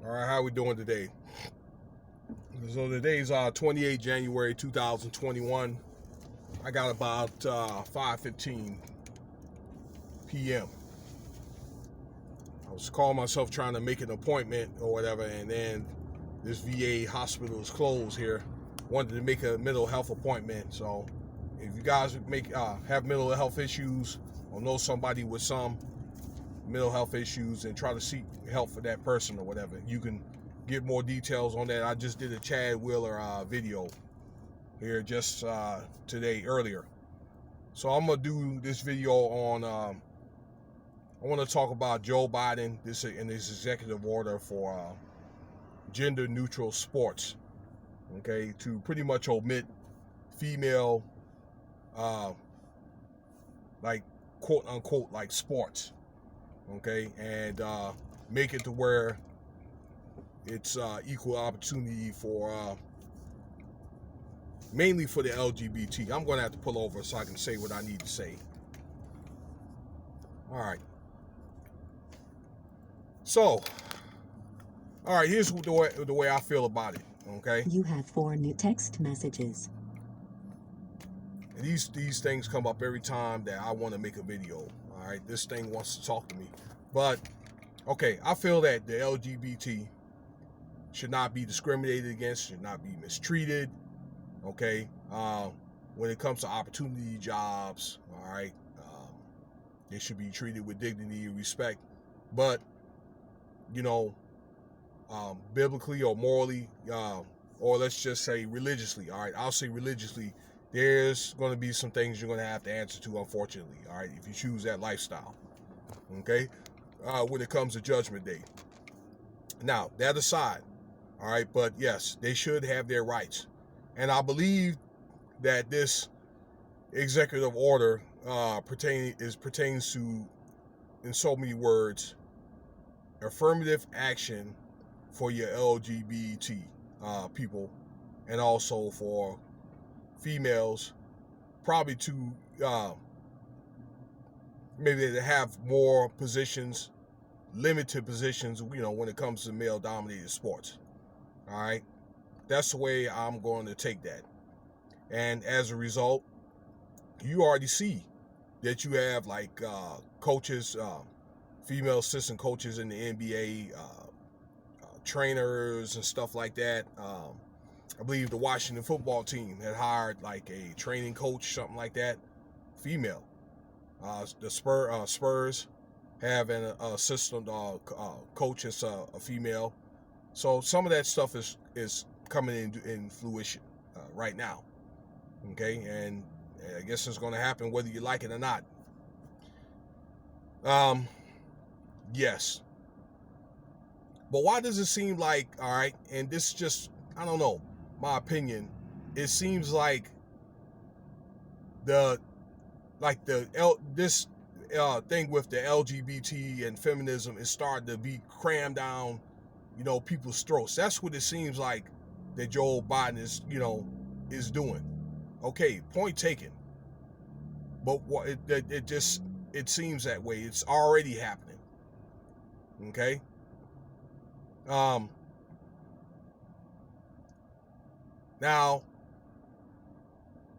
All right, how we doing today? So today's 28 January 2021. I got about 5:15 p.m. I was calling myself trying to make an appointment or whatever, and then this VA hospital is closed here. Wanted to make a mental health appointment. So if you guys have mental health issues or know somebody with some mental health issues and try to seek help for that person or whatever, you can get more details on that. I just did a Chad Wheeler video here just today earlier. So I'm gonna do this video on I want to talk about Joe Biden in his executive order for gender neutral sports, okay, to pretty much omit female like quote unquote like sports, okay, and make it to where it's equal opportunity for mainly for the LGBT. I'm going to have to pull over so I can say what I need to say. All right. So, all right, here's the way I feel about it, okay? You have 4 new text messages. And these things come up every time that I want to make a video, all right? This thing wants to talk to me. But, okay, I feel that the LGBT should not be discriminated against, should not be mistreated, okay? When it comes to opportunity jobs, all right? They should be treated with dignity and respect. But, you know, biblically or morally, or let's just say religiously, all right? I'll say religiously, there's going to be some things you're going to have to answer to, unfortunately, all right, if you choose that lifestyle, okay? When it comes to Judgment Day. Now, that aside, all right, but yes, they should have their rights. And I believe that this executive order pertains to, in so many words, affirmative action for your LGBT people, and also for females, probably to maybe to have more positions, limited positions, you know, when it comes to male-dominated sports. All right, that's the way I'm going to take that. And as a result, you already see that you have like coaches, female assistant coaches in the NBA, trainers and stuff like that. I believe the Washington football team had hired like a training coach, something like that, female. The Spurs have an assistant coach that's a female. So some of that stuff is coming in fruition right now, okay? And I guess it's going to happen whether you like it or not. Yes. But why does it seem like, all right, and this just, I don't know, my opinion, it seems like this thing with the LGBT and feminism is starting to be crammed down, you know, people's throats. That's what it seems like that Joe Biden is doing. Okay, point taken. But what it seems that way. It's already happening. Okay. Now,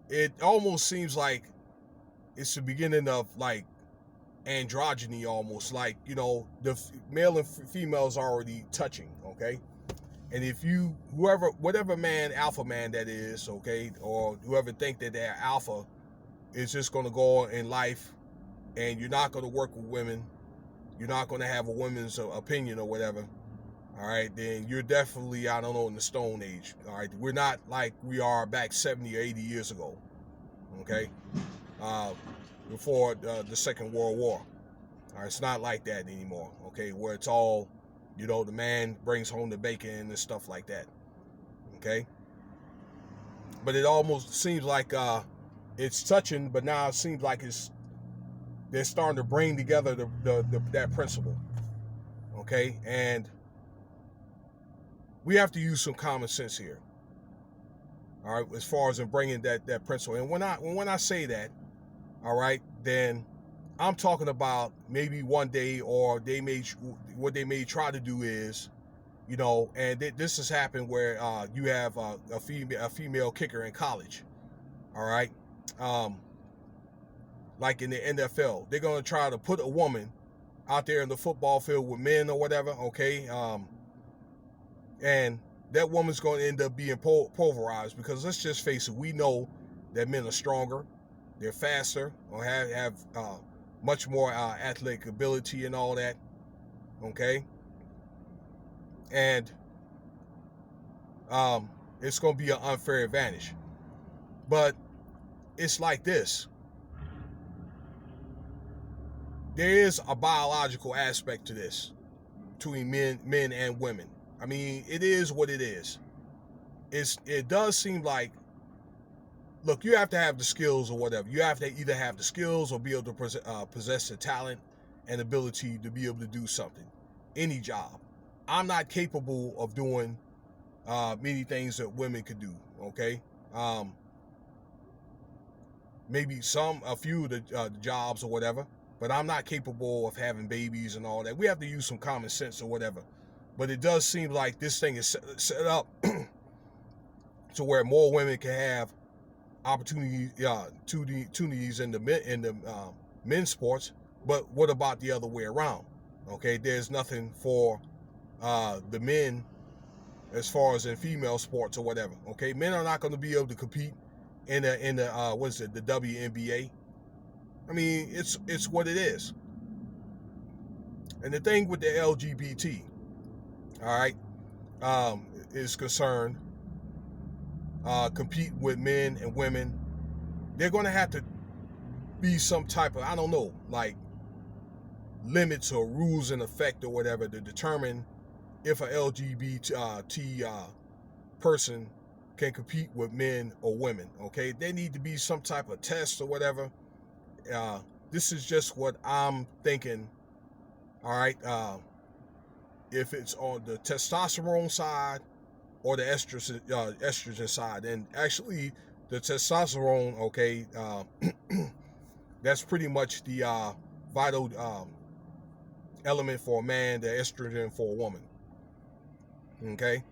it almost seems like it's the beginning of like androgyny, almost like, you know, the male and female is already touching, okay? And if you, whatever man, alpha man that is, okay, or whoever think that they're alpha is just going to go on in life and you're not going to work with women, you're not going to have a woman's opinion or whatever, all right, then you're definitely, I don't know, in the Stone Age, all right? We're not like we are back 70 or 80 years ago, okay? Before the Second World War. All right, it's not like that anymore, okay, where it's all, you know, the man brings home the bacon and stuff like that, okay? But it almost seems like it's touching, but now it seems like they're starting to bring together that principle, okay? And we have to use some common sense here, all right, as far as in bringing that principle. And when I say that, all right, then I'm talking about maybe one day, or what they may try to do is you know, and this has happened where you have a female kicker in college. All right, um, like in the NFL, they're gonna try to put a woman out there in the football field with men or whatever. Okay, and that woman's going to end up being pulverized because let's just face it, we know that men are stronger, they're faster, or have much more athletic ability and all that. Okay, and it's going to be an unfair advantage. But it's like this: there is a biological aspect to this between men and women. I mean, it is what it is. It does seem like, look, you have to have the skills or whatever. You have to either have the skills or be able to possess the talent and ability to be able to do something, any job. I'm not capable of doing many things that women could do. Okay, maybe a few of the jobs or whatever, but I'm not capable of having babies and all that. We have to use some common sense or whatever. But it does seem like this thing is set up to where more women can have opportunities in the men's sports. But what about the other way around? Okay, there's nothing for the men as far as in female sports or whatever. Okay, men are not going to be able to compete in the what is it, the WNBA. I mean, it's what it is. And the thing with the LGBT, all right, is concerned, compete with men and women. They're going to have to be some type of, I don't know, like limits or rules in effect or whatever to determine if a LGBT person can compete with men or women. Okay, there need to be some type of test or whatever. This is just what I'm thinking. All right, if it's on the testosterone side or the estrogen side, and actually the testosterone, okay, that's pretty much the vital element for a man, the estrogen for a woman. Okay,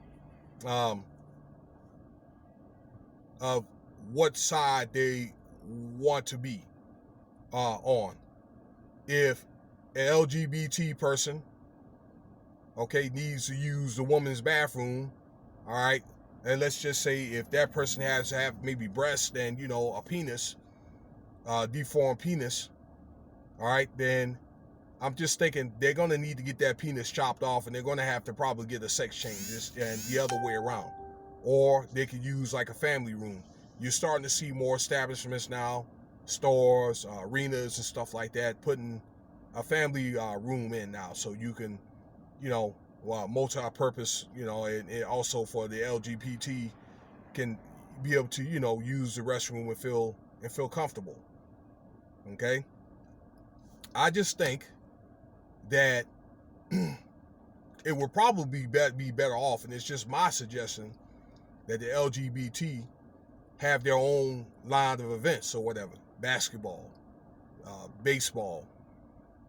of what side they want to be on. If an LGBT person, okay, needs to use the woman's bathroom, all right, and let's just say if that person has to have maybe breasts and, you know, a penis, deformed penis, all right, then I'm just thinking they're going to need to get that penis chopped off, and they're going to have to probably get a sex change, and the other way around. Or they could use like a family room. You're starting to see more establishments now, stores, arenas and stuff like that, putting a family room in now, so you can, you know, multi-purpose, you know, and also for the LGBT can be able to, you know, use the restroom and feel comfortable. Okay, I just think that it would probably be better off, and it's just my suggestion, that the LGBT have their own line of events or whatever. Basketball, baseball,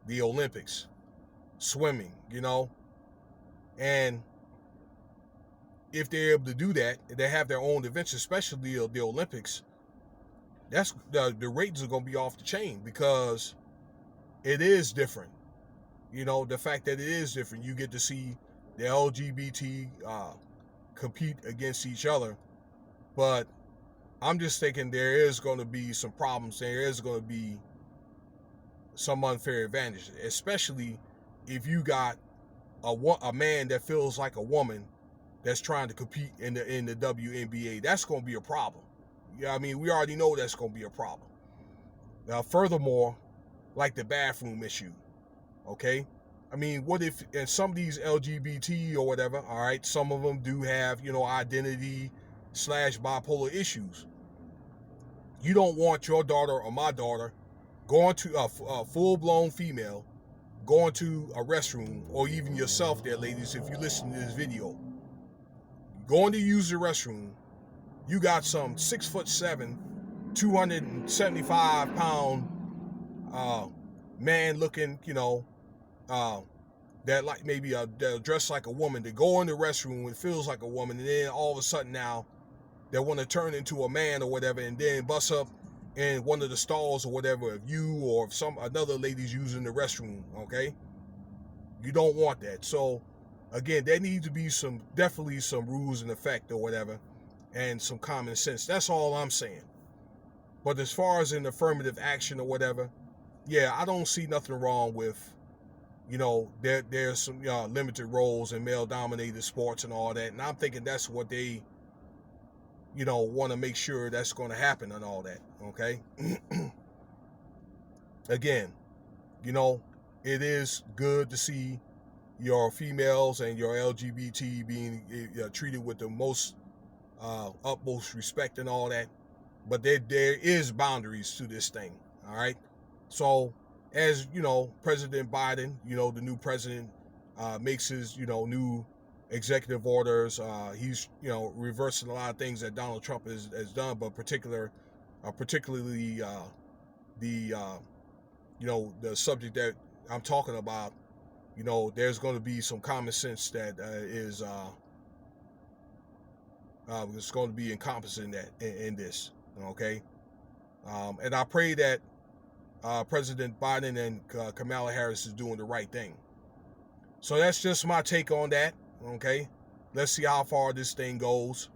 the Olympics, swimming, you know. And if they're able to do that, they have their own events, especially the Olympics, that's the ratings are going to be off the chain because it is different. You know, the fact that it is different, you get to see the LGBT compete against each other. But I'm just thinking there is going to be some problems. There is going to be some unfair advantage, especially if you got a man that feels like a woman that's trying to compete in the WNBA. That's going to be a problem. Yeah, I mean, we already know that's going to be a problem. Now, furthermore, like the bathroom issue, okay? I mean, what if, and some of these LGBT or whatever, all right, some of them do have, you know, identity / bipolar issues. You don't want your daughter or my daughter going to a full-blown female going to a restroom, or even yourself there, ladies, if you listen to this video, going to use the restroom, you got some 6'7", 275-pound man looking, you know, that like maybe they'll dress like a woman, they go in the restroom when it feels like a woman, and then all of a sudden now they want to turn into a man or whatever, and then bust up in one of the stalls or whatever of you or if some another lady's using the restroom. Okay, you don't want that. So again, there needs to be definitely some rules in effect or whatever, and some common sense. That's all I'm saying. But as far as an affirmative action or whatever, yeah, I don't see nothing wrong with, there's some limited roles in male-dominated sports and all that, and I'm thinking that's what they, want to make sure that's going to happen and all that. Okay. Again, it is good to see your females and your LGBT being treated with the most utmost respect and all that, but there is boundaries to this thing. All right. So as President Biden, the new president, makes his new executive orders, he's reversing a lot of things that Donald Trump has done, but particularly the the subject that I'm talking about. There's going to be some common sense that is going to be encompassing that in this. Okay. And I pray that President Biden and Kamala Harris is doing the right thing. So that's just my take on that. Okay. Let's see how far this thing goes.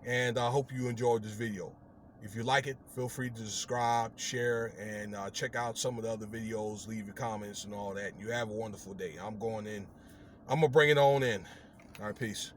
And I hope you enjoyed this video. If you like it, feel free to subscribe, share, and check out some of the other videos. Leave your comments and all that. You have a wonderful day. I'm going to bring it on in. All right, peace.